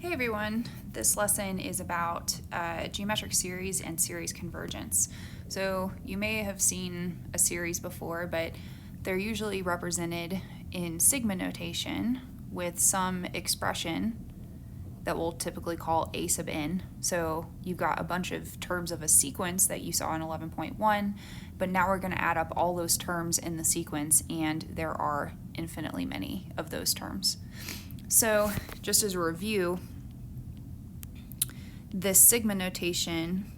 Hey everyone, this lesson is about geometric series and series convergence. So you may have seen a series before, but they're usually represented in sigma notation with some expression that we'll typically call a sub n. So you've got a bunch of terms of a sequence that you saw in 11.1, but now we're going to add up all those terms in the sequence, and there are infinitely many of those terms. So just as a review, this sigma notation,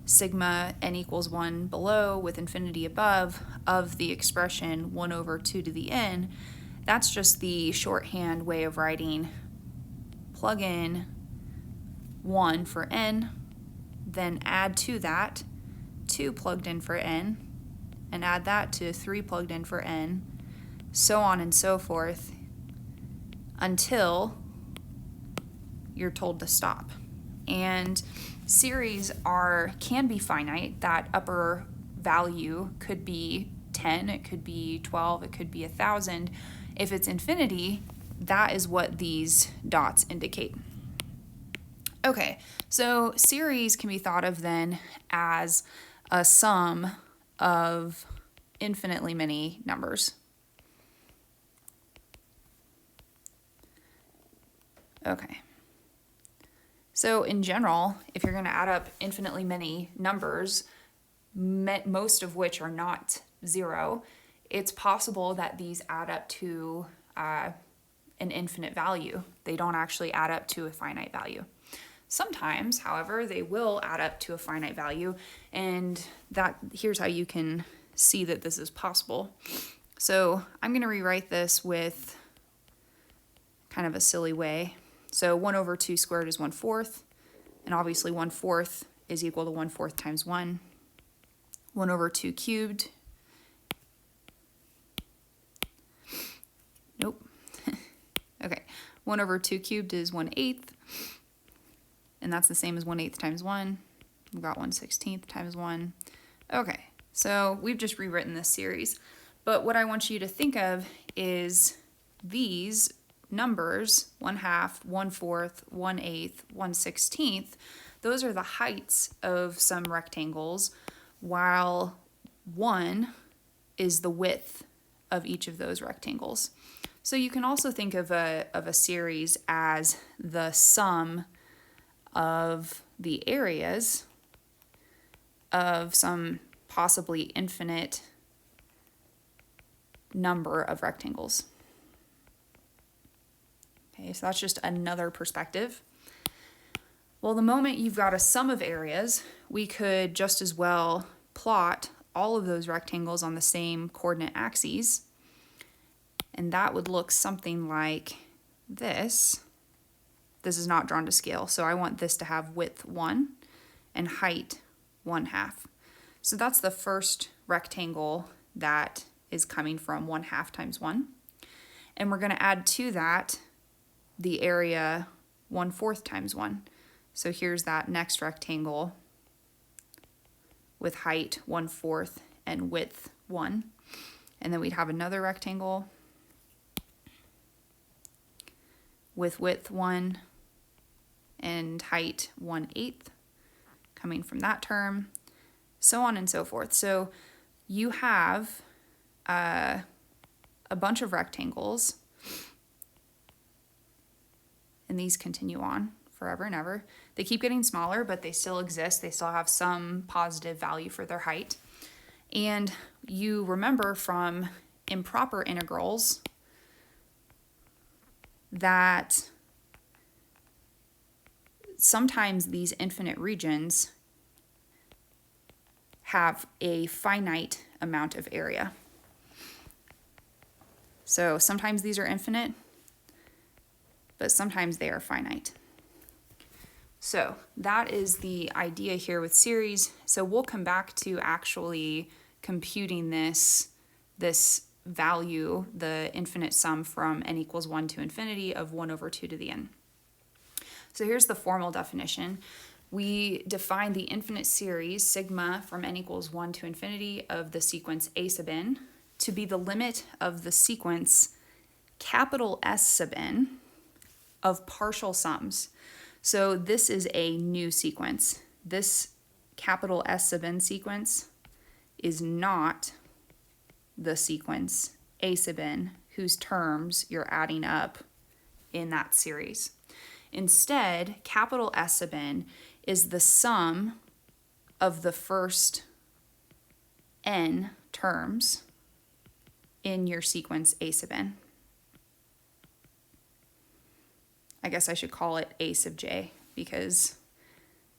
sigma n equals 1 below with infinity above, of the expression 1 over 2 to the n, that's just the shorthand way of writing plug in 1 for n, then add to that 2 plugged in for n, and add that to 3 plugged in for n, so on and so forth, until you're told to stop. And series can be finite. That upper value could be 10, it could be 12, it could be 1,000. If it's infinity, that is what these dots indicate. Okay, so series can be thought of then as a sum of infinitely many numbers. Okay. So in general, if you're going to add up infinitely many numbers, most of which are not 0, it's possible that these add up to an infinite value. They don't actually add up to a finite value. Sometimes, however, they will add up to a finite value, and here's how you can see that this is possible. So I'm going to rewrite this with kind of a silly way. So 1 over 2 squared is 1/4, and obviously 1/4 is equal to 1/4 times 1. 1 over 2 cubed. Nope. Okay. 1 over 2 cubed is 1/8, and that's the same as 1/8 times 1. We've got 1/16 times 1. Okay, so we've just rewritten this series. But what I want you to think of is these numbers, 1/2, 1/4, 1/8, 1/16, those are the heights of some rectangles, while 1 is the width of each of those rectangles. So you can also think of a series as the sum of the areas of some possibly infinite number of rectangles. Okay, so that's just another perspective. Well, the moment you've got a sum of areas, we could just as well plot all of those rectangles on the same coordinate axes, and that would look something like this. This is not drawn to scale, so I want this to have width 1 and height 1/2. So that's the first rectangle that is coming from 1/2 times 1. And we're going to add to that the area 1/4 times 1. So here's that next rectangle with height 1/4 and width 1. And then we'd have another rectangle with width 1 and height 1/8 coming from that term, so on and so forth. So you have a bunch of rectangles, and these continue on forever and ever. They keep getting smaller, but they still exist. They still have some positive value for their height. And you remember from improper integrals that sometimes these infinite regions have a finite amount of area. So sometimes these are infinite, but sometimes they are finite. So that is the idea here with series. So we'll come back to actually computing this value, the infinite sum from n equals 1 to infinity of 1 over 2 to the n. So here's the formal definition. We define the infinite series, sigma, from n equals 1 to infinity of the sequence a sub n to be the limit of the sequence capital S sub n of partial sums. So this is a new sequence. This capital S sub n sequence is not the sequence A sub n whose terms you're adding up in that series. Instead, capital S sub n is the sum of the first n terms in your sequence A sub n. I guess I should call it A sub j because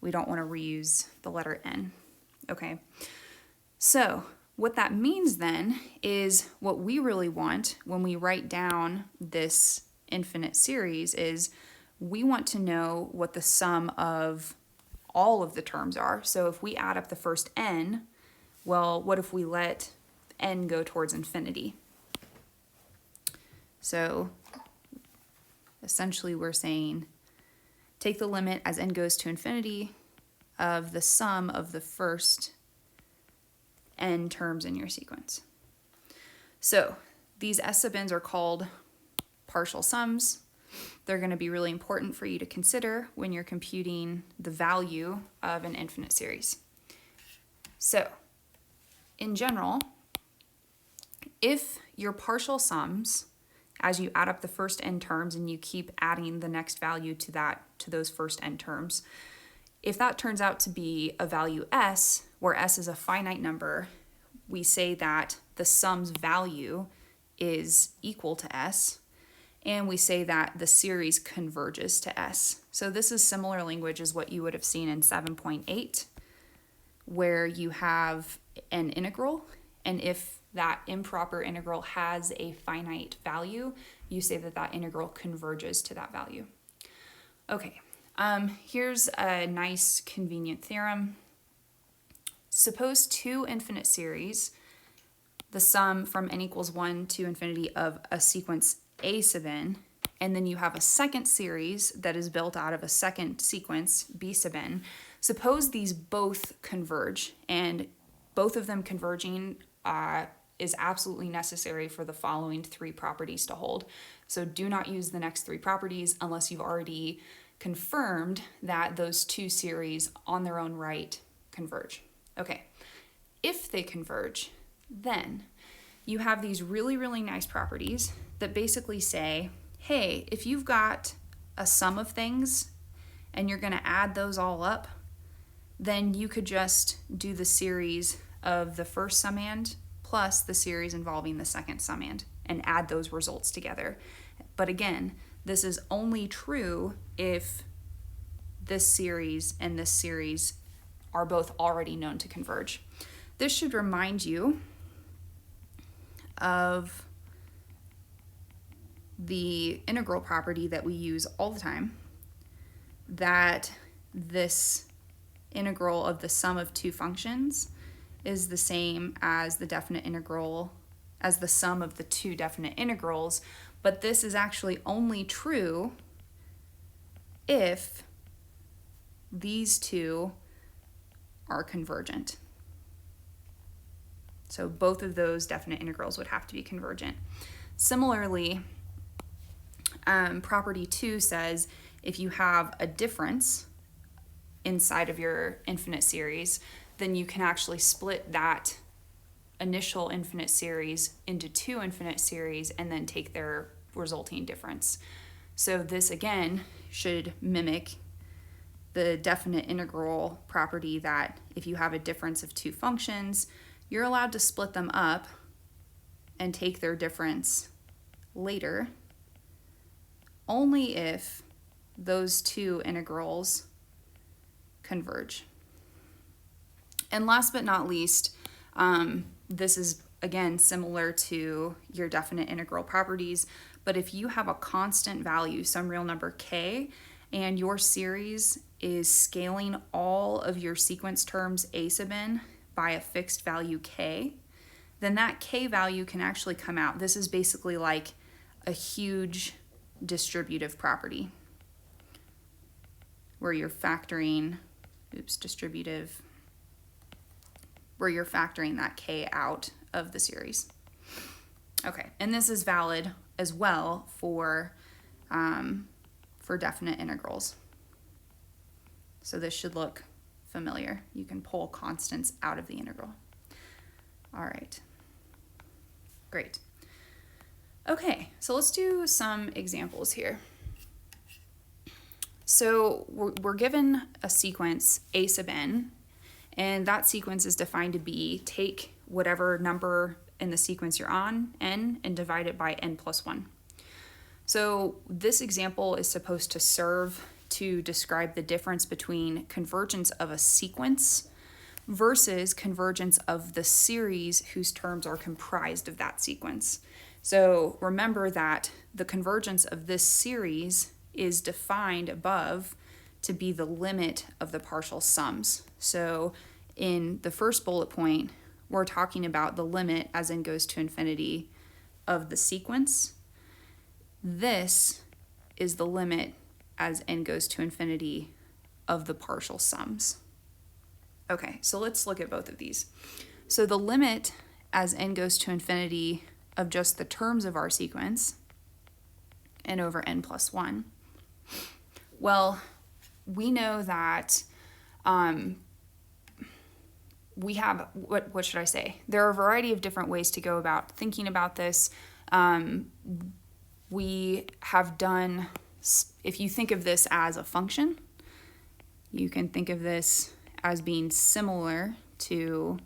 we don't want to reuse the letter n. Okay, so what that means then is what we really want when we write down this infinite series is we want to know what the sum of all of the terms are. So if we add up the first n, well, what if we let n go towards infinity? So essentially we're saying take the limit as n goes to infinity of the sum of the first n terms in your sequence. So these S sub n's are called partial sums. They're going to be really important for you to consider when you're computing the value of an infinite series. So in general, if your partial sums, as you add up the first n terms and you keep adding the next value to those first n terms, if that turns out to be a value s, where s is a finite number, we say that the sum's value is equal to s, and we say that the series converges to s. So this is similar language as what you would have seen in 7.8, where you have an integral, and if that improper integral has a finite value, you say that that integral converges to that value. Okay, here's a nice convenient theorem. Suppose two infinite series, the sum from n equals 1 to infinity of a sequence A sub n, and then you have a second series that is built out of a second sequence B sub n. Suppose these both converge, and both of them converging is absolutely necessary for the following three properties to hold. So do not use the next three properties unless you've already confirmed that those two series on their own right converge. Okay, if they converge, then you have these really, really nice properties that basically say, hey, if you've got a sum of things and you're going to add those all up, then you could just do the series of the first summand plus the series involving the second summand and add those results together. But again, this is only true if this series and this series are both already known to converge. This should remind you of the integral property that we use all the time, that this integral of the sum of two functions is the same as the definite integral, as the sum of the two definite integrals, but this is actually only true if these two are convergent. So both of those definite integrals would have to be convergent. Similarly, property 2 says if you have a difference inside of your infinite series, then you can actually split that initial infinite series into two infinite series and then take their resulting difference. So this again should mimic the definite integral property that if you have a difference of two functions, you're allowed to split them up and take their difference later, only if those two integrals converge. And last but not least, this is again similar to your definite integral properties, but if you have a constant value, some real number k, and your series is scaling all of your sequence terms a sub n by a fixed value k, then that k value can actually come out. This is basically like a huge distributive property where you're factoring, where you're factoring that k out of the series. Okay, and this is valid as well for for definite integrals. So this should look familiar. You can pull constants out of the integral. All right, great. Okay, so let's do some examples here. So we're given a sequence a sub n, and that sequence is defined to be take whatever number in the sequence you're on, n, and divide it by n plus 1. So this example is supposed to serve to describe the difference between convergence of a sequence versus convergence of the series whose terms are comprised of that sequence. So remember that the convergence of this series is defined above to be the limit of the partial sums. So in the first bullet point, we're talking about the limit as n goes to infinity of the sequence. This is the limit as n goes to infinity of the partial sums. Okay, so let's look at both of these. So the limit as n goes to infinity of just the terms of our sequence, n over n plus 1. Well, we know that we have, what should I say? There are a variety of different ways to go about thinking about this. We have done, if you think of this as a function, you can think of this as being similar to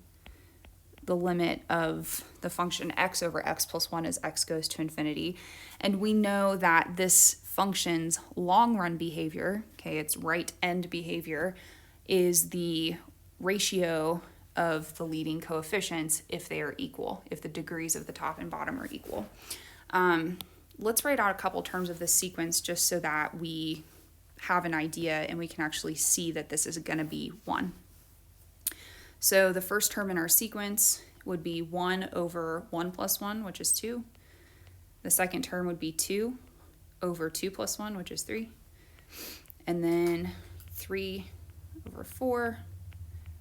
the limit of the function x over x plus 1 as x goes to infinity. And we know that this function's long-run behavior, okay, its right-end behavior, is the ratio of the leading coefficients if they are equal, if the degrees of the top and bottom are equal. Let's write out a couple terms of this sequence just so that we have an idea and we can actually see that this is going to be 1. So the first term in our sequence would be 1 over 1 plus 1, which is 2. The second term would be 2 over 2 plus 1, which is 3. And then 3 over 4.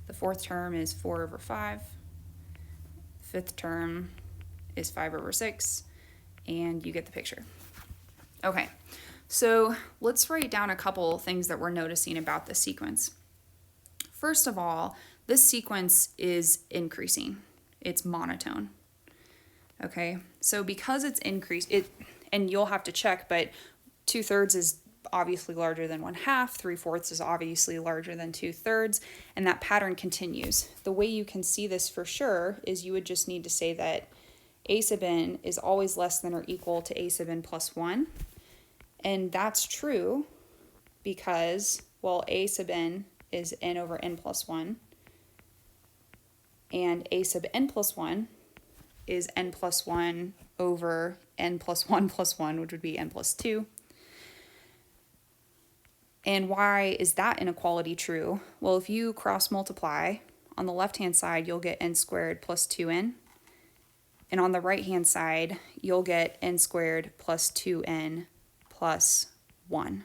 The fourth term is 4 over 5. Fifth term is 5 over 6. And you get the picture. Okay, so let's write down a couple things that we're noticing about this sequence. First of all, this sequence is increasing. It's monotone. Okay, so because it's increased, and you'll have to check, but 2/3 is obviously larger than 1/2, 3/4 is obviously larger than 2/3, and that pattern continues. The way you can see this for sure is you would just need to say that a sub n is always less than or equal to a sub n plus 1. And that's true because, well, a sub n is n over n plus 1. And a sub n plus 1 is n plus 1 over n plus 1 plus 1, which would be n plus 2. And why is that inequality true? Well, if you cross multiply, on the left-hand side, you'll get n squared plus 2n. And on the right-hand side, you'll get n squared plus 2n plus 1.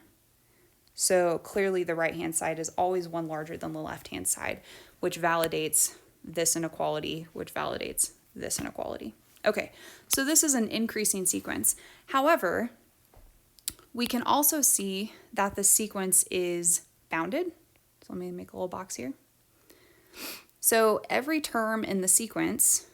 So clearly the right-hand side is always 1 larger than the left-hand side, which validates this inequality, which validates this inequality. Okay, so this is an increasing sequence. However, we can also see that the sequence is bounded. So let me make a little box here. So every term in the sequence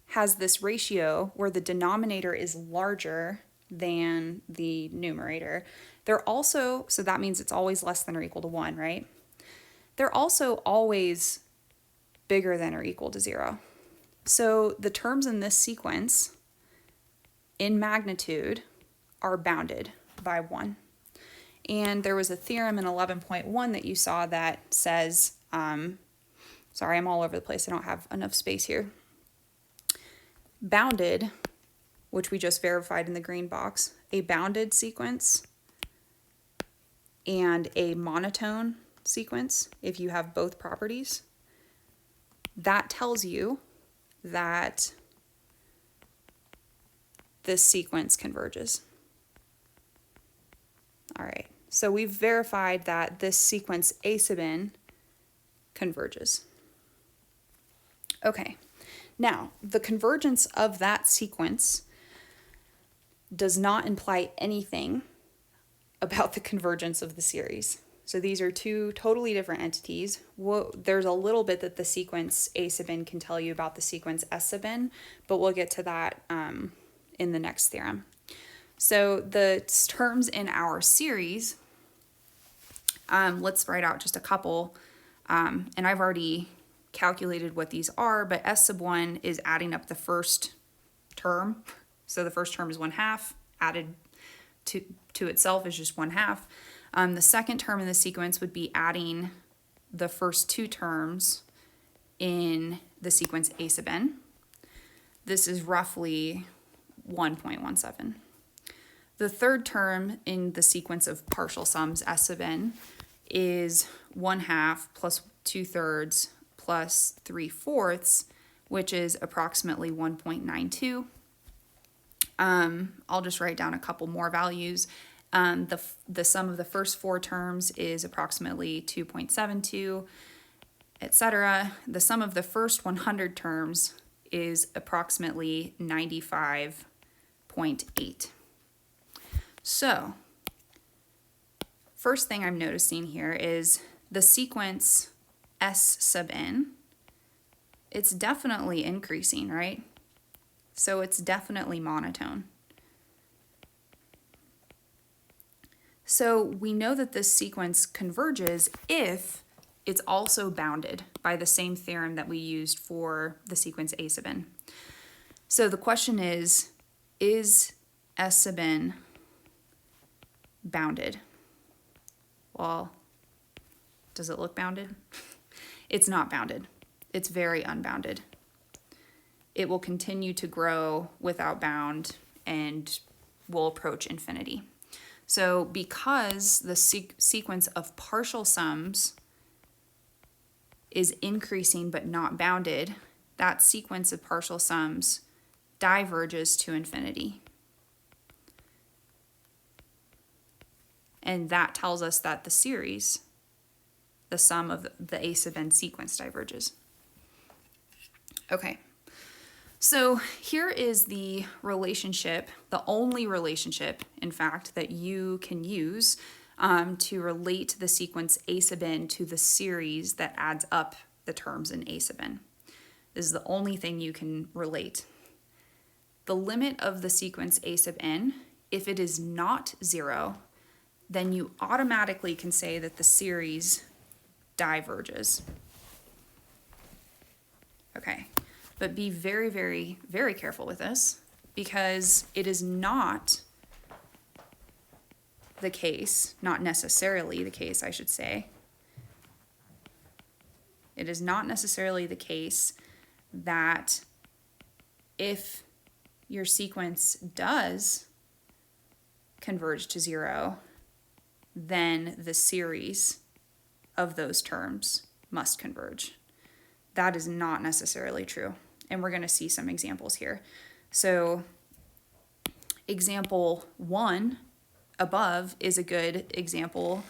has this ratio where the denominator is larger than the numerator. They're also, so that means it's always less than or equal to 1, right? They're also always bigger than or equal to 0. So the terms in this sequence in magnitude are bounded by 1. And there was a theorem in 11.1 that you saw that says, sorry, I'm all over the place. I don't have enough space here. Bounded, which we just verified in the green box, a bounded sequence and a monotone sequence, if you have both properties, that tells you that this sequence converges. All right, so we've verified that this sequence a sub n converges. Okay, now the convergence of that sequence does not imply anything about the convergence of the series. So these are two totally different entities. There's a little bit that the sequence A sub n can tell you about the sequence S sub n, but we'll get to that in the next theorem. So the terms in our series, let's write out just a couple. And I've already calculated what these are, but S sub 1 is adding up the first term. So the first term is 1/2, added to itself is just 1/2. The second term in the sequence would be adding the first two terms in the sequence A sub n. This is roughly 1.17. The third term in the sequence of partial sums S sub n is 1/2 plus 2/3 plus 3/4, which is approximately 1.92. I'll just write down a couple more values. The sum of the first four terms is approximately 2.72, etc. The sum of the first 100 terms is approximately 95.8. So, first thing I'm noticing here is the sequence S sub n, it's definitely increasing, right? So it's definitely monotone. So we know that this sequence converges if it's also bounded by the same theorem that we used for the sequence A sub n. So the question is S sub n bounded? Well, does it look bounded? It's not bounded. It's very unbounded. It will continue to grow without bound and will approach infinity. So because the sequence of partial sums is increasing but not bounded, that sequence of partial sums diverges to infinity. And that tells us that the series, the sum of the A sub n sequence, diverges. Okay. So here is the relationship, the only relationship, in fact, that you can use to relate the sequence A sub n to the series that adds up the terms in A sub n. This is the only thing you can relate. The limit of the sequence A sub n, if it is not 0, then you automatically can say that the series diverges. Okay. But be very, very, very careful with this, because it is not the case, not necessarily the case, I should say. It is not necessarily the case that if your sequence does converge to 0, then the series of those terms must converge. That is not necessarily true. And we're going to see some examples here. So example 1 above is a good example.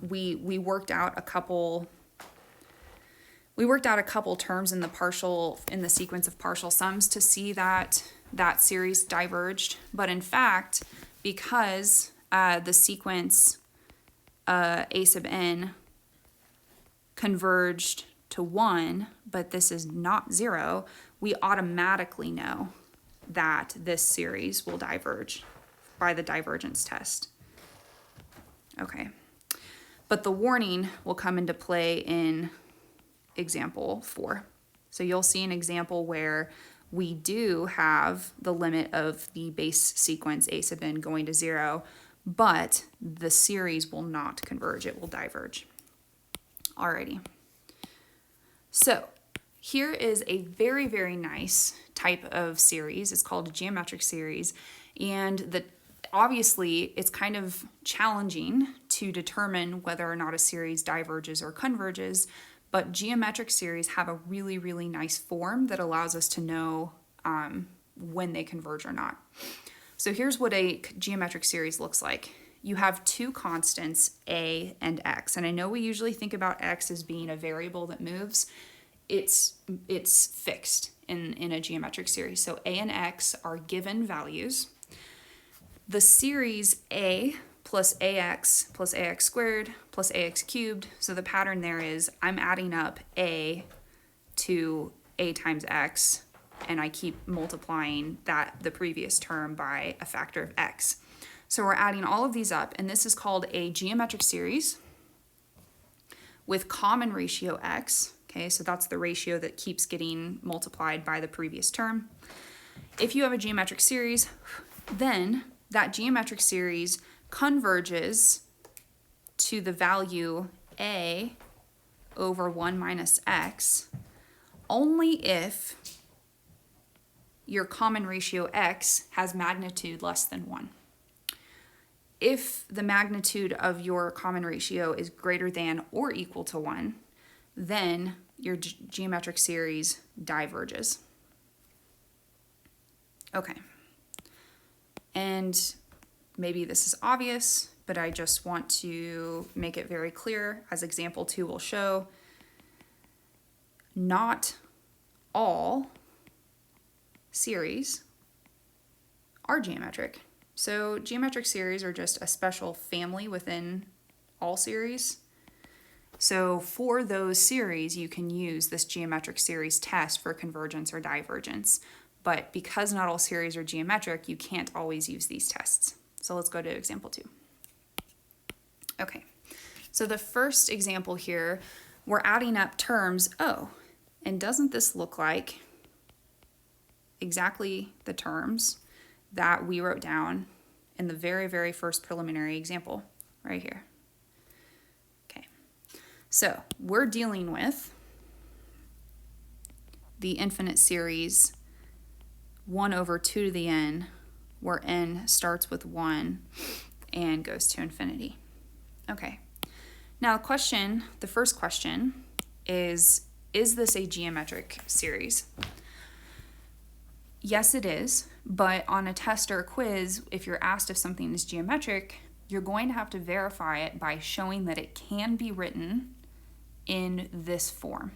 We worked out a couple terms in the sequence of partial sums to see that series diverged. But in fact, because the sequence A sub n converged to 1, but this is not 0, we automatically know that this series will diverge by the divergence test. Okay, but the warning will come into play in example 4. So you'll see an example where we do have the limit of the base sequence A sub n going to 0, but the series will not converge, it will diverge. Alrighty. So here is a very, very nice type of series. It's called a geometric series, and obviously it's kind of challenging to determine whether or not a series diverges or converges, but geometric series have a really, really nice form that allows us to know when they converge or not. So here's what a geometric series looks like. You have two constants, a and x. And I know we usually think about x as being a variable that moves. It's fixed in a geometric series. So a and x are given values. The series a plus ax squared plus ax cubed. So the pattern there is I'm adding up a to a times x, and I keep multiplying the previous term by a factor of x. So we're adding all of these up, and this is called a geometric series with common ratio x. Okay, so that's the ratio that keeps getting multiplied by the previous term. If you have a geometric series, then that geometric series converges to the value a over 1 minus x only if your common ratio x has magnitude less than 1. If the magnitude of your common ratio is greater than or equal to 1, then your geometric series diverges. Okay. And maybe this is obvious, but I just want to make it very clear, as example 2 will show. Not all series are geometric. So geometric series are just a special family within all series. So for those series, you can use this geometric series test for convergence or divergence. But because not all series are geometric, you can't always use these tests. So let's go to example 2. Okay, so the first example here, we're adding up terms. Oh, and doesn't this look like exactly the terms that we wrote down in the very, very first preliminary example right here? Okay, so we're dealing with the infinite series 1 over 2 to the n, where n starts with 1 and goes to infinity. Okay, now the first question is this a geometric series? Yes, it is, but on a test or a quiz, if you're asked if something is geometric, you're going to have to verify it by showing that it can be written in this form.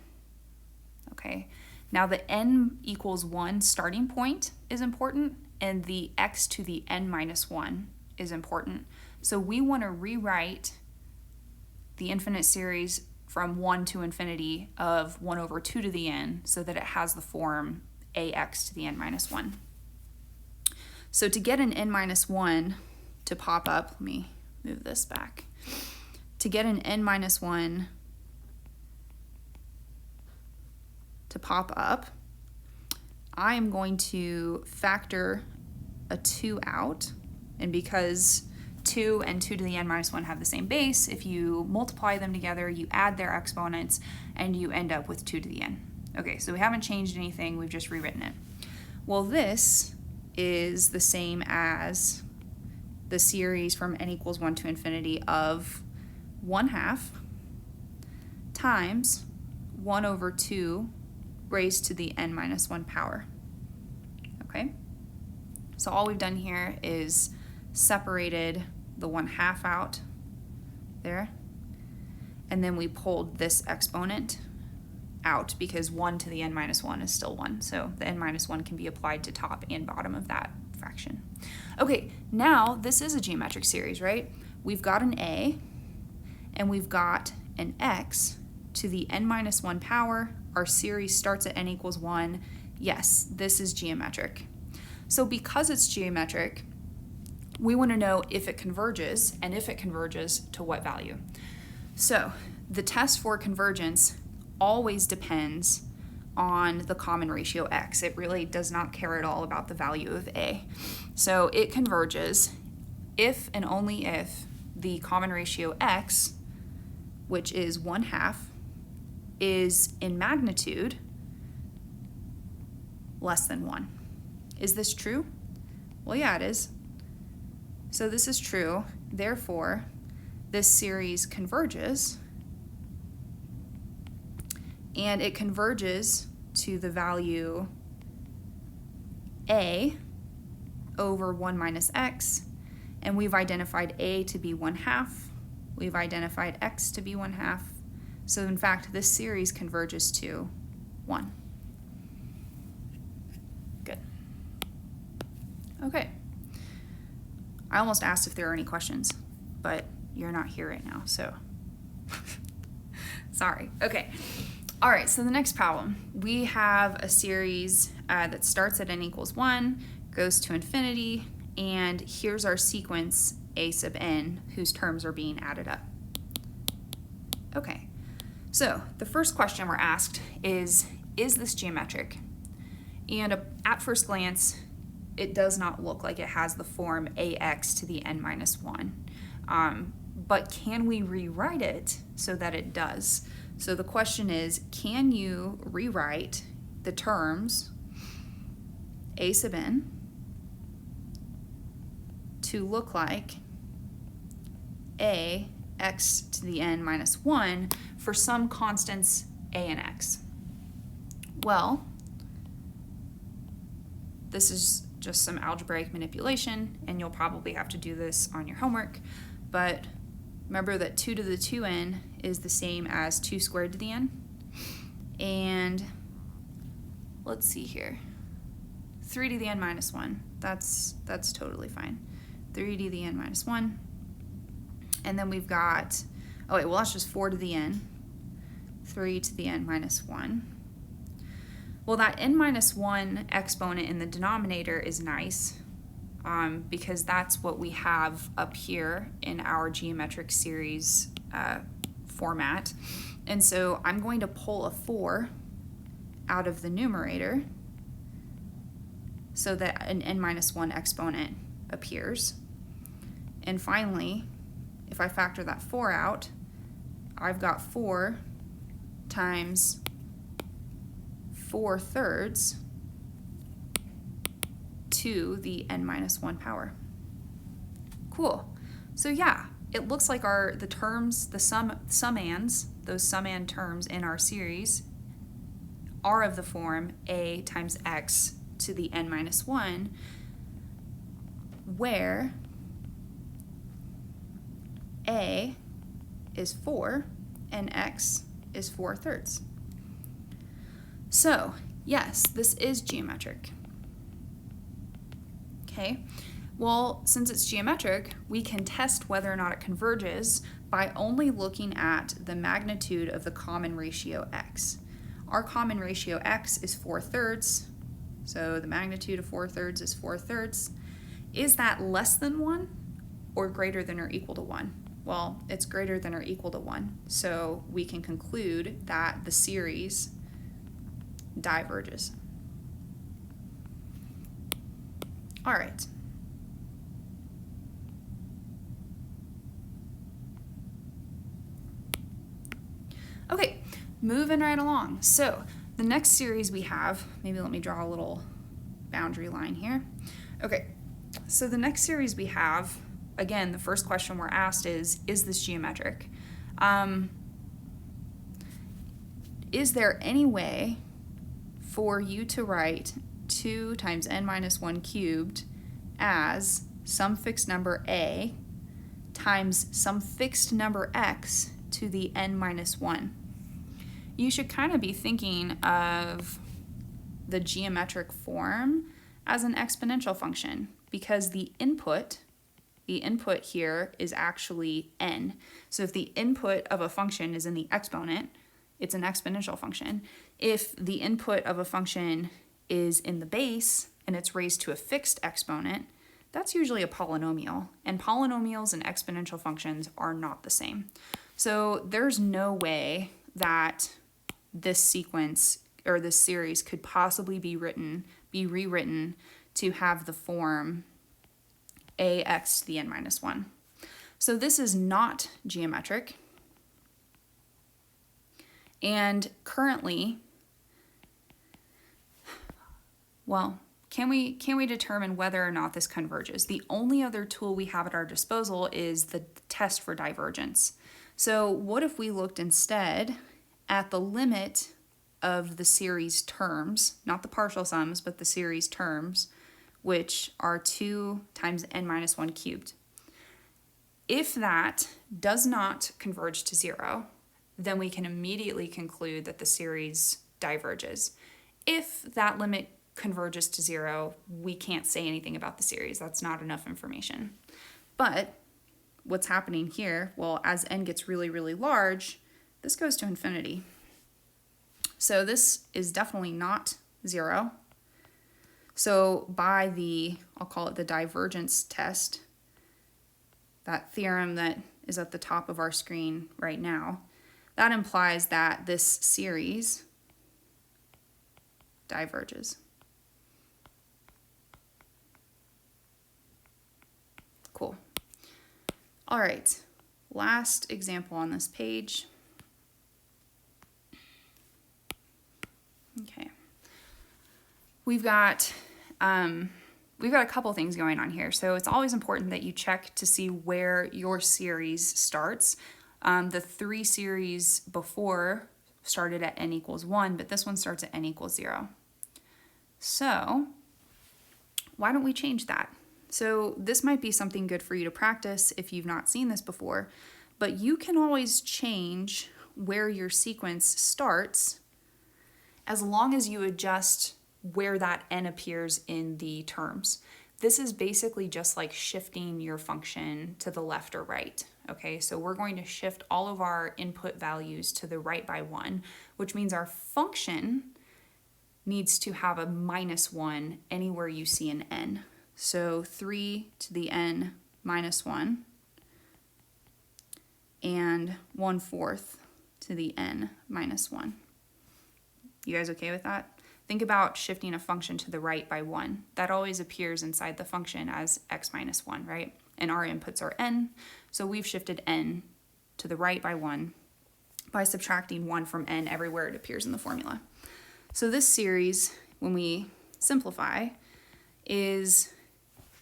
Okay, now the n equals 1 starting point is important, and the x to the n minus 1 is important. So we want to rewrite the infinite series from 1 to infinity of 1 over 2 to the n so that it has the form ax to the n minus 1. So to get an n minus 1 to pop up, let me move this back. To get an n minus 1 to pop up, I am going to factor a 2 out, and because 2 and 2 to the n minus 1 have the same base, if you multiply them together, you add their exponents, and you end up with 2 to the n. Okay, so we haven't changed anything, we've just rewritten it. Well, this is the same as the series from n equals 1 to infinity of 1/2 times 1 over 2 raised to the n minus 1 power. Okay, so all we've done here is separated the 1/2 out there, and then we pulled this exponent out because 1 to the n minus 1 is still 1, so the n minus 1 can be applied to top and bottom of that fraction. Okay, now this is a geometric series, right? We've got an a, and we've got an x to the n minus 1 power. Our series starts at n equals 1. Yes, this is geometric. So because it's geometric, we want to know if it converges, and if it converges, to what value. So the test for convergence always depends on the common ratio x. It really does not care at all about the value of a. So it converges if and only if the common ratio x, which is 1/2, is in magnitude less than 1. Is this true? Well, yeah, it is. So this is true. Therefore, this series converges, and it converges to the value a over 1 minus x, and we've identified a to be 1/2. We've identified x to be 1/2. So in fact, this series converges to 1. Good. Okay. I almost asked if there are any questions. but you're not here right now, so sorry. Okay. All right, so the next problem. We have a series that starts at n equals 1, goes to infinity, and here's our sequence a sub n, whose terms are being added up. Okay, so the first question we're asked is this geometric? And at first glance, it does not look like it has the form ax to the n minus 1. But can we rewrite it so that it does? So the question is, can you rewrite the terms a sub n to look like a x to the n minus 1 for some constants a and x? Well, this is just some algebraic manipulation, and you'll probably have to do this on your homework, but remember that 2 to the 2n is the same as 2 squared to the n, and let's see here, 3 to the n minus 1, that's totally fine. 3 to the n minus 1, and then we've got, oh wait, well that's just 4 to the n, 3 to the n minus 1. Well, that n minus 1 exponent in the denominator is nice, because that's what we have up here in our geometric series format. And so I'm going to pull a 4 out of the numerator so that an n minus 1 exponent appears. And finally, if I factor that 4 out, I've got 4 times 4/3 to the n minus 1 power. Cool. So yeah, it looks like the terms, the summands, those summand terms in our series are of the form a times x to the n minus 1, where a is 4 and x is 4/3. So, yes, this is geometric. Okay, well, since it's geometric, we can test whether or not it converges by only looking at the magnitude of the common ratio x. Our common ratio x is 4/3, so the magnitude of 4/3 is 4/3. Is that less than 1 or greater than or equal to 1? Well, it's greater than or equal to 1, so we can conclude that the series diverges. All right. Okay, moving right along. So the next series we have, maybe let me draw a little boundary line here. Okay, so the next series we have, again, the first question we're asked is this geometric? Is there any way for you to write 2 times n minus 1 cubed as some fixed number a times some fixed number x to the n minus 1? You should kind of be thinking of the geometric form as an exponential function, because the input here is actually n. So if the input of a function is in the exponent, it's an exponential function. If the input of a function is in the base and it's raised to a fixed exponent, that's usually a polynomial, and polynomials and exponential functions are not the same. So there's no way that this sequence or this series could possibly be rewritten to have the form ax to the n minus 1. So this is not geometric. And currently, well, can we determine whether or not this converges? The only other tool we have at our disposal is the test for divergence. So what if we looked instead at the limit of the series terms, not the partial sums, but the series terms, which are 2 times n minus 1 cubed. If that does not converge to 0, then we can immediately conclude that the series diverges. If that limit converges to 0, we can't say anything about the series. That's not enough information. But what's happening here? Well, as n gets really, really large, this goes to infinity. So this is definitely not 0. So by the, I'll call it the divergence test, that theorem that is at the top of our screen right now, that implies that this series diverges. Cool. All right, last example on this page. Okay. We've got a couple things going on here. So it's always important that you check to see where your series starts. The 3 series before started at n equals 1, but this one starts at n equals 0. So why don't we change that? So this might be something good for you to practice if you've not seen this before, but you can always change where your sequence starts as long as you adjust where that n appears in the terms. This is basically just like shifting your function to the left or right. Okay, so we're going to shift all of our input values to the right by 1, which means our function needs to have a -1 anywhere you see an n. So 3 to the n minus 1 and 1/4 to the n minus 1. You guys okay with that? Think about shifting a function to the right by 1. That always appears inside the function as x minus 1, right? And our inputs are n, so we've shifted n to the right by 1 by subtracting 1 from n everywhere it appears in the formula. So this series, when we simplify, is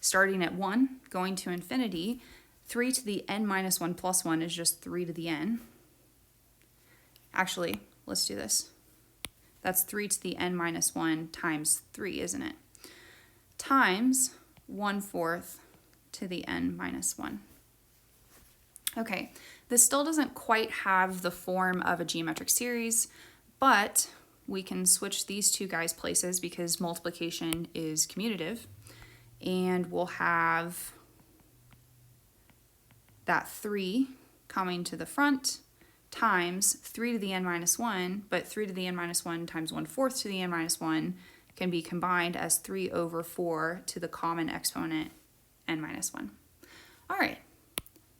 starting at 1, going to infinity. 3 to the n minus 1 plus 1 is just 3 to the n. Actually, let's do this. That's 3 to the n minus 1 times 3, isn't it? Times 1/4 to the n minus 1. Okay, this still doesn't quite have the form of a geometric series, but we can switch these two guys places because multiplication is commutative, and we'll have that 3 coming to the front times 3 to the n minus 1, but 3 to the n minus 1 times 1/4 to the n minus 1 can be combined as 3/4 to the common exponent n minus 1. All right,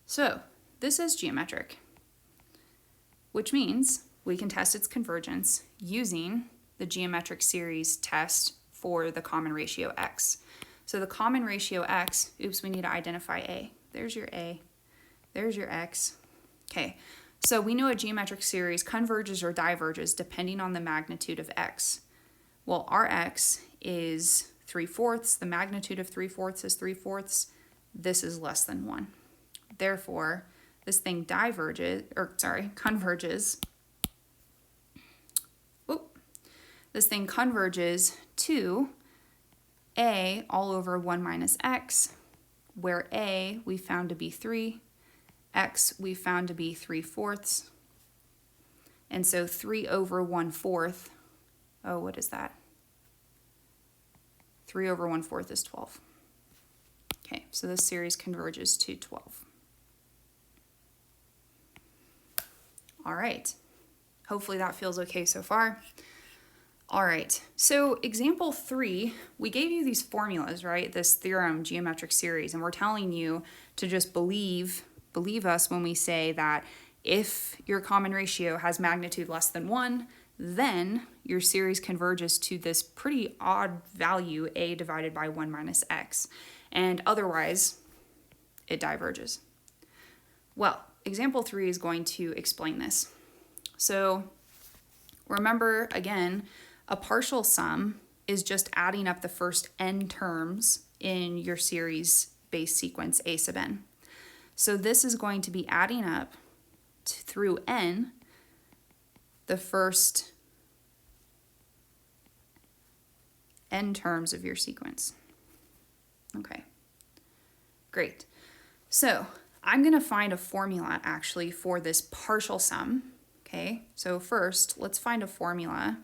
so this is geometric, which means we can test its convergence using the geometric series test for the common ratio x. So the common ratio x, oops, we need to identify a. There's your a, there's your x. Okay, so we know a geometric series converges or diverges depending on the magnitude of x. Well, our x is 3/4, the magnitude of 3/4 is 3/4, this is less than 1. Therefore, this thing converges. This thing converges to a all over 1 minus x, where a we found to be 3, x we found to be 3/4, and so 3/1/4, oh, what is that? 3/1/4 is 12. Okay, so this series converges to 12. All right, hopefully that feels okay so far. All right, so example 3, we gave you these formulas, right? This theorem, geometric series, and we're telling you to just believe us when we say that if your common ratio has magnitude less than 1, then your series converges to this pretty odd value, a divided by 1 minus x, and otherwise it diverges. Well, example 3 is going to explain this. So remember, again, a partial sum is just adding up the first n terms in your series base sequence a sub n. So this is going to be adding up through n the first n terms of your sequence. Okay, great. So I'm going to find a formula actually for this partial sum. Okay, so first let's find a formula.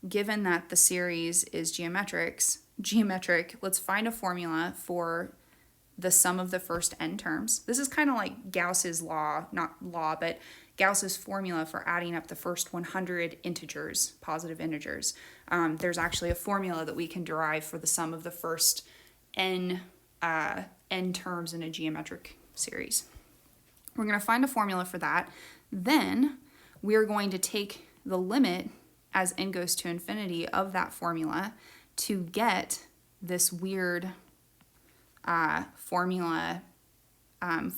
Given that the series is geometric, let's find a formula for the sum of the first n terms. This is kind of like Gauss's law, not law, but Gauss's formula for adding up the first 100 integers, positive integers. There's actually a formula that we can derive for the sum of the first n terms in a geometric series. We're going to find a formula for that. Then we're going to take the limit as n goes to infinity of that formula to get this weird formula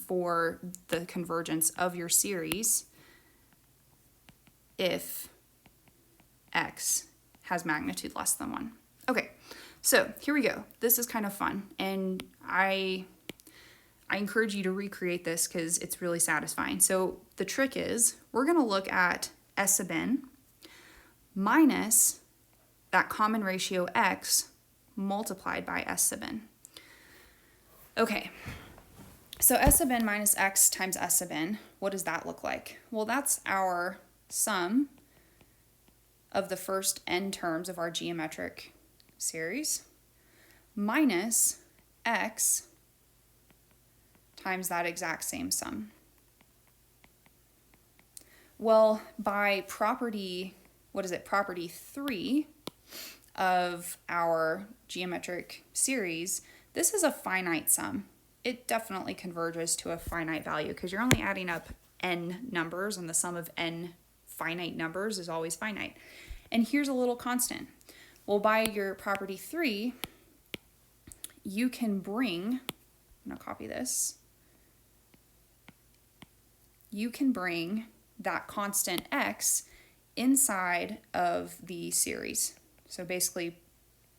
for the convergence of your series if x has magnitude less than 1. Okay, so here we go. This is kind of fun, and I encourage you to recreate this because it's really satisfying. So the trick is we're going to look at s sub n minus that common ratio x multiplied by s sub n. Okay, so s sub n minus x times s sub n, what does that look like? Well, that's our sum of the first n terms of our geometric series minus x times that exact same sum. Well, by property, property 3 of our geometric series, this is a finite sum. It definitely converges to a finite value because you're only adding up n numbers, and the sum of n finite numbers is always finite. And here's a little constant. Well, by your property 3, you can bring, I'm going to copy this, you can bring that constant x inside of the series. So basically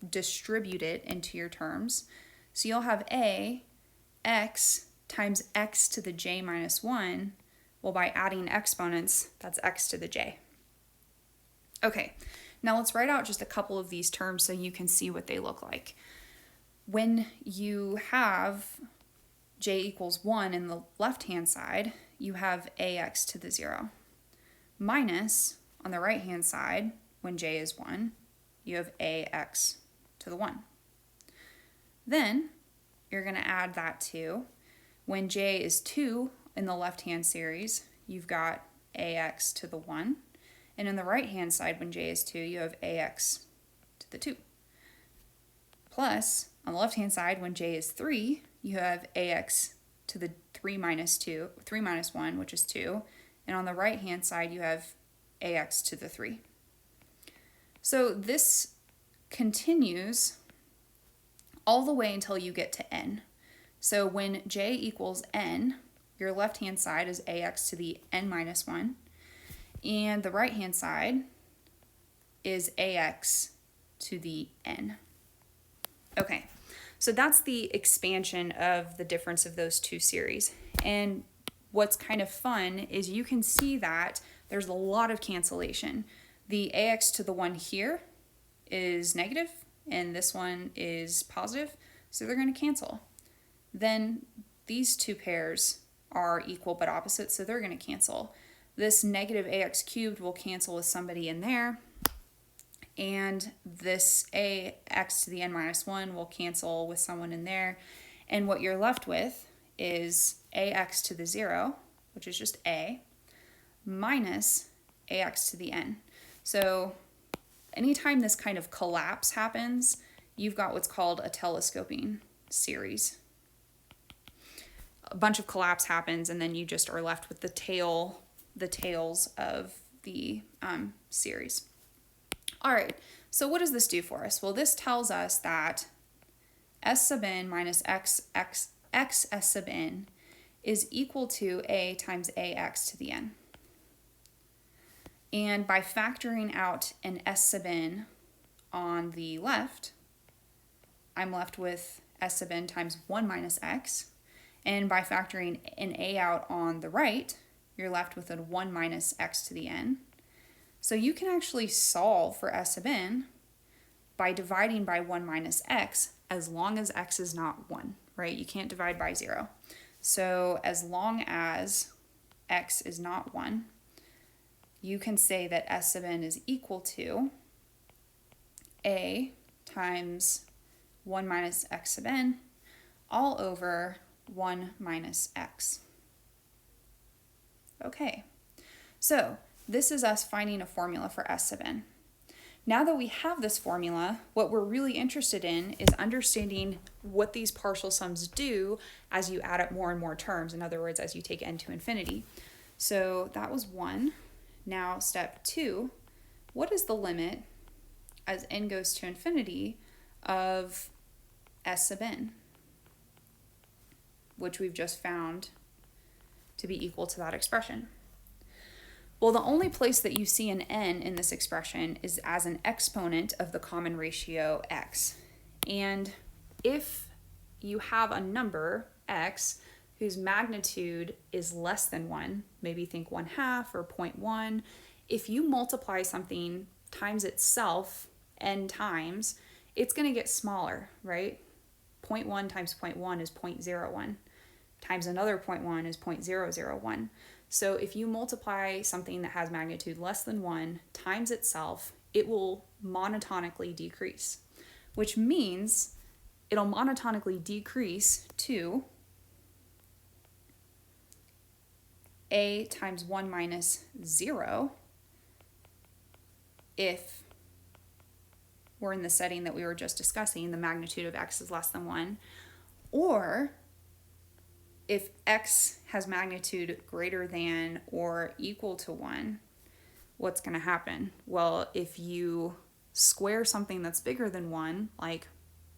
distribute it into your terms. So you'll have a x times x to the j minus 1. Well, by adding exponents, that's x to the j. Okay, now let's write out just a couple of these terms so you can see what they look like. When you have j equals 1 in the left-hand side, you have ax to the 0. Minus, on the right-hand side, when j is 1, you have ax to the 1. Then, you're going to add that to, when j is 2 in the left-hand series, you've got ax to the 1. And in the right-hand side, when j is 2, you have ax to the 2. Plus, on the left-hand side, when j is 3, you have ax to the 3 minus 1, which is 2. And on the right-hand side, you have ax to the 3. So this continues all the way until you get to n. So when j equals n, your left-hand side is ax to the n minus 1. And the right-hand side is ax to the n. Okay, so that's the expansion of the difference of those two series. And what's kind of fun is you can see that there's a lot of cancellation. The ax to the 1 here is negative, and this one is positive, so they're going to cancel. Then these two pairs are equal but opposite, so they're going to cancel. This negative ax cubed will cancel with somebody in there, and this ax to the n minus 1 will cancel with someone in there, and what you're left with is ax to the 0, which is just a, minus ax to the n. So anytime this kind of collapse happens, you've got what's called a telescoping series. A bunch of collapse happens, and then you just are left with the tails of the series. All right, so what does this do for us? Well, this tells us that s sub n minus x s sub n is equal to a times ax to the n. And by factoring out an s sub n on the left, I'm left with s sub n times 1 minus x. And by factoring an a out on the right, you're left with a 1 minus x to the n. So you can actually solve for s sub n by dividing by 1 minus x as long as x is not 1, right? You can't divide by 0. So as long as x is not 1, you can say that s sub n is equal to a times 1 minus x sub n all over 1 minus x. Okay, so this is us finding a formula for S sub n. Now that we have this formula, what we're really interested in is understanding what these partial sums do as you add up more and more terms. In other words, as you take n to infinity. So that was 1. Now step 2, what is the limit as n goes to infinity of S sub n, which we've just found to be equal to that expression? Well, the only place that you see an n in this expression is as an exponent of the common ratio x. And if you have a number, x, whose magnitude is less than 1, maybe think 1/2 or 0.1, if you multiply something times itself n times, it's going to get smaller, right? 0.1 times 0.1 is 0.01, times another 0.1 is 0.001. So if you multiply something that has magnitude less than 1 times itself, it will monotonically decrease, which means it'll monotonically decrease to a times 1 minus 0 if we're in the setting that we were just discussing, the magnitude of x is less than 1, or if x has magnitude greater than or equal to 1, what's going to happen? Well, if you square something that's bigger than 1, like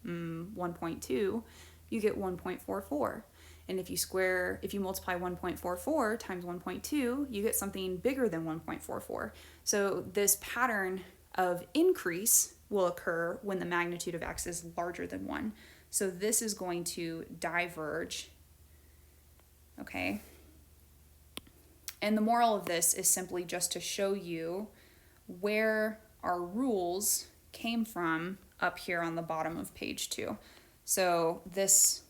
1.2, you get 1.44. And if you multiply 1.44 times 1.2, you get something bigger than 1.44. So this pattern of increase will occur when the magnitude of x is larger than 1. So this is going to diverge. Okay, and the moral of this is simply just to show you where our rules came from up here on the bottom of page 2. So this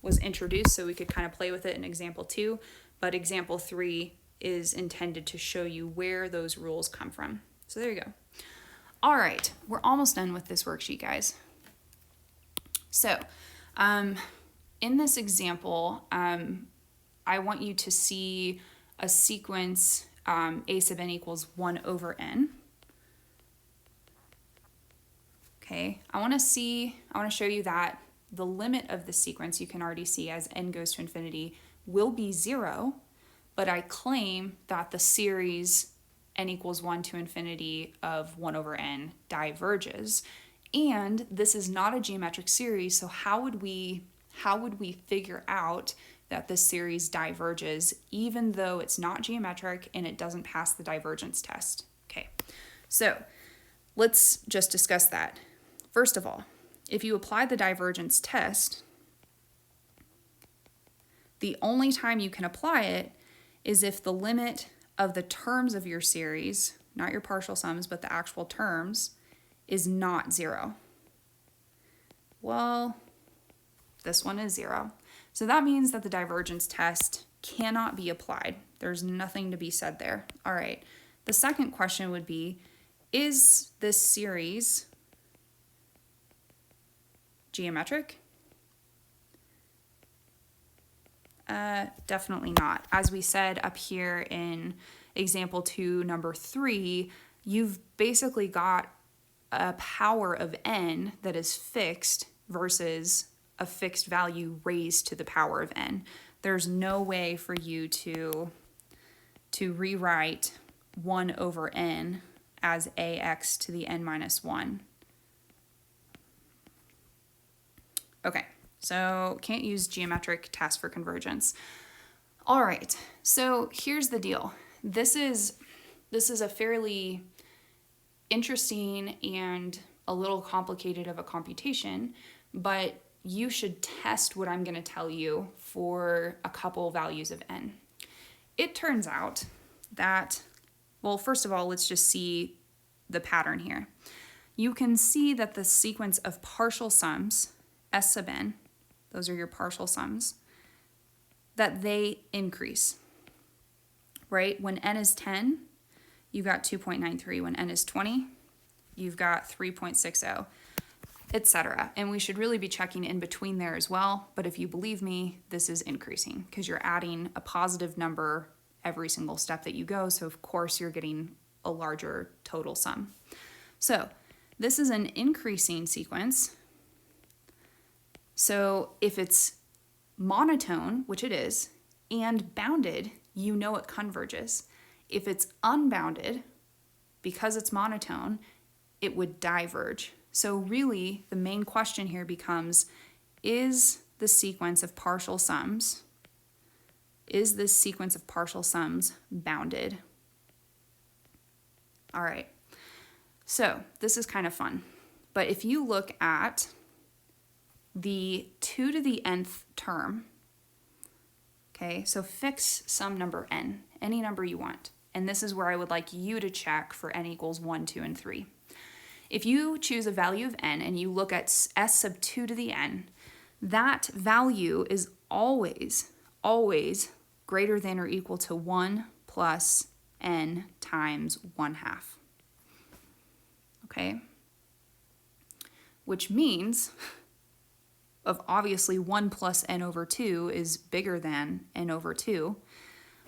was introduced so we could kind of play with it in example 2, but example 3 is intended to show you where those rules come from. So there you go. All right, we're almost done with this worksheet, guys. So in this example, I want you to see a sequence a sub n equals 1 over n. Okay, I want to show you that the limit of the sequence, you can already see as n goes to infinity, will be 0, but I claim that the series n equals 1 to infinity of 1 over n diverges. And this is not a geometric series, so how would we figure out that this series diverges even though it's not geometric and it doesn't pass the divergence test? Okay, so let's just discuss that. First of all, if you apply the divergence test, the only time you can apply it is if the limit of the terms of your series, not your partial sums, but the actual terms, is not 0. Well, this one is 0. So that means that the divergence test cannot be applied. There's nothing to be said there. All right. The second question would be, is this series geometric? Definitely not. As we said up here in example 2, number 3, you've basically got a power of n that is fixed versus a fixed value raised to the power of n. There's no way for you to rewrite 1 over n as ax to the n minus 1. Okay, so can't use geometric test for convergence. All right, so here's the deal. This is a fairly interesting and a little complicated of a computation, but you should test what I'm going to tell you for a couple values of n. It turns out that, well, first of all, let's just see the pattern here. You can see that the sequence of partial sums, S sub n, those are your partial sums, that they increase, right? When n is 10, you've got 2.93. When n is 20, you've got 3.60. etc. And we should really be checking in between there as well. But if you believe me, this is increasing because you're adding a positive number every single step that you go. So of course you're getting a larger total sum. So this is an increasing sequence. So if it's monotone, which it is, and bounded, you know it converges. If it's unbounded, because it's monotone, it would diverge. So really, the main question here becomes, is the sequence of partial sums, is this sequence of partial sums bounded? All right, so this is kind of fun. But if you look at the 2 to the nth term, okay, so fix some number n, any number you want. And this is where I would like you to check for n equals 1, 2, and 3. If you choose a value of n and you look at s sub 2 to the n, that value is always greater than or equal to 1 plus n times 1/2. Okay? Which means, of obviously 1 plus n over 2 is bigger than n over 2.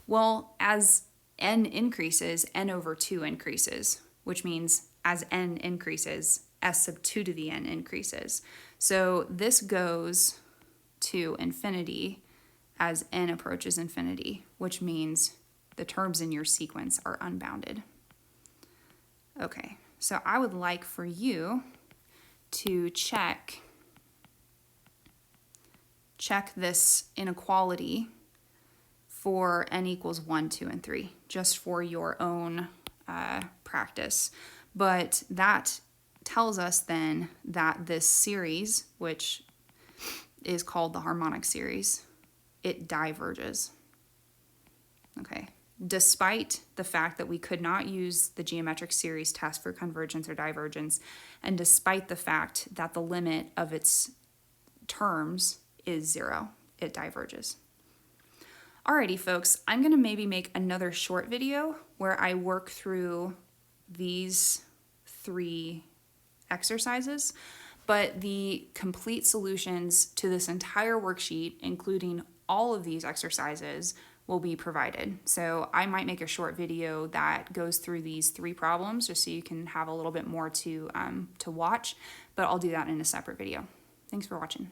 Well, as n increases, n over 2 increases, which means as n increases, s sub 2 to the n increases. So this goes to infinity as n approaches infinity, which means the terms in your sequence are unbounded. Okay, so I would like for you to check this inequality for n equals 1, 2, and 3, just for your own practice. But that tells us then that this series, which is called the harmonic series, it diverges. Okay, despite the fact that we could not use the geometric series test for convergence or divergence, and despite the fact that the limit of its terms is 0, it diverges. Alrighty folks, I'm gonna maybe make another short video where I work through these 3 exercises, but the complete solutions to this entire worksheet, including all of these exercises, will be provided. So I might make a short video that goes through these 3 problems just so you can have a little bit more to watch, but I'll do that in a separate video. Thanks for watching.